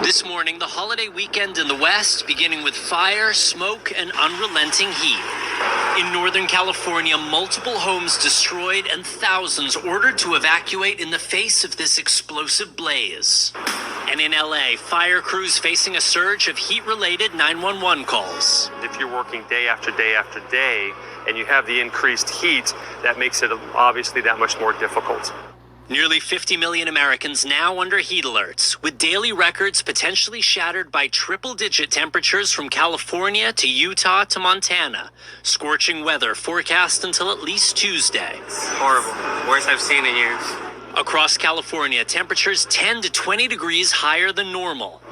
This morning, the holiday weekend in the West, beginning with fire, smoke, and unrelenting heat. In Northern California, multiple homes destroyed and thousands ordered to evacuate in the face of this explosive blaze. And in LA, fire crews facing a surge of heat-related 911 calls. If you're working day after day after day, and you have the increased heat, that makes it obviously that much more difficult. Nearly 50 million Americans now under heat alerts, with daily records potentially shattered by triple-digit temperatures from California to Utah to Montana. Scorching weather forecast until at least Tuesday. It's horrible. Worst I've seen in years. Across California, temperatures 10 to 20 degrees higher than normal.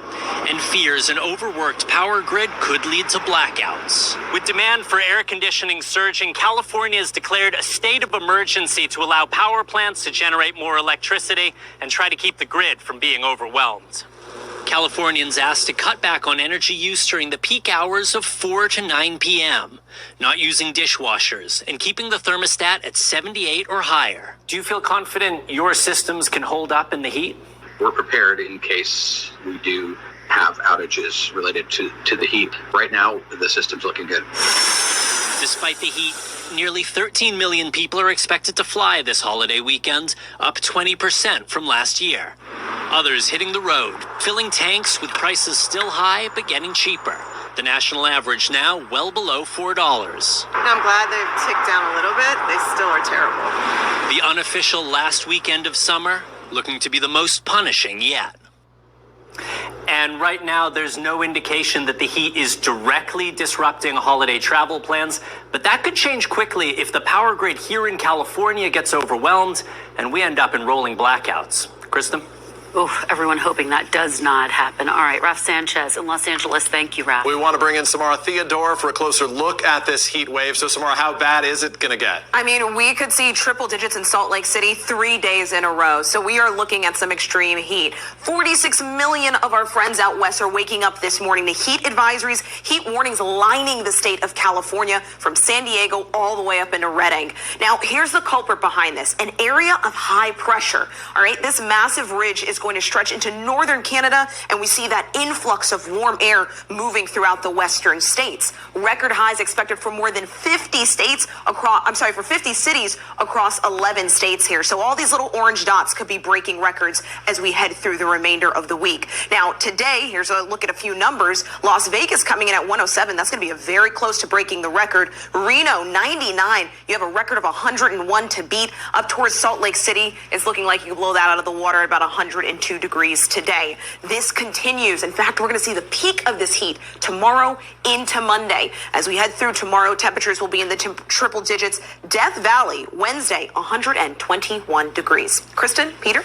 And fears an overworked power grid could lead to blackouts. With demand for air conditioning surging, California has declared a state of emergency to allow power plants to generate more electricity and try to keep the grid from being overwhelmed. Californians asked to cut back on energy use during the peak hours of 4 to 9 p.m., not using dishwashers and keeping the thermostat at 78 or higher. Do you feel confident your systems can hold up in the heat? We're prepared in case we do have outages related to the heat. Right now, the system's looking good. Despite the heat, nearly 13 million people are expected to fly this holiday weekend, up 20% from last year. Others hitting the road, filling tanks with prices still high but getting cheaper. The national average now well below $4. I'm glad they've ticked down a little bit. They still are terrible. The unofficial last weekend of summer looking to be the most punishing yet. And right now, there's no indication that the heat is directly disrupting holiday travel plans, but that could change quickly if the power grid here in California gets overwhelmed and we end up in rolling blackouts. Kristen? Oh, everyone hoping that does not happen. All right, Raf Sanchez in Los Angeles. Thank you, Raf. We want to bring in Samara Theodore for a closer look at this heat wave. So, Samara, how bad is it going to get? I mean, we could see triple digits in Salt Lake City 3 days in a row. So we are looking at some extreme heat. 46 million of our friends out west are waking up this morning. The heat advisories, heat warnings lining the state of California from San Diego all the way up into Redding. Now, here's the culprit behind this, an area of high pressure. All right, this massive ridge is going to stretch into northern Canada, and we see that influx of warm air moving throughout the western states. Record highs expected for more than 50 states across, for 50 cities across 11 states here. So all these little orange dots could be breaking records as we head through the remainder of the week. Now, today, here's a look at a few numbers. Las Vegas coming in at 107. That's going to be very close to breaking the record. Reno, 99. You have a record of 101 to beat. Up towards Salt Lake City, it's looking like you blow that out of the water at about 102 degrees today. This continues. In fact, we're going to see the peak of this heat tomorrow into Monday. As we head through tomorrow, temperatures will be in the triple digits. Death Valley, Wednesday, 121 degrees. Kristen, Peter?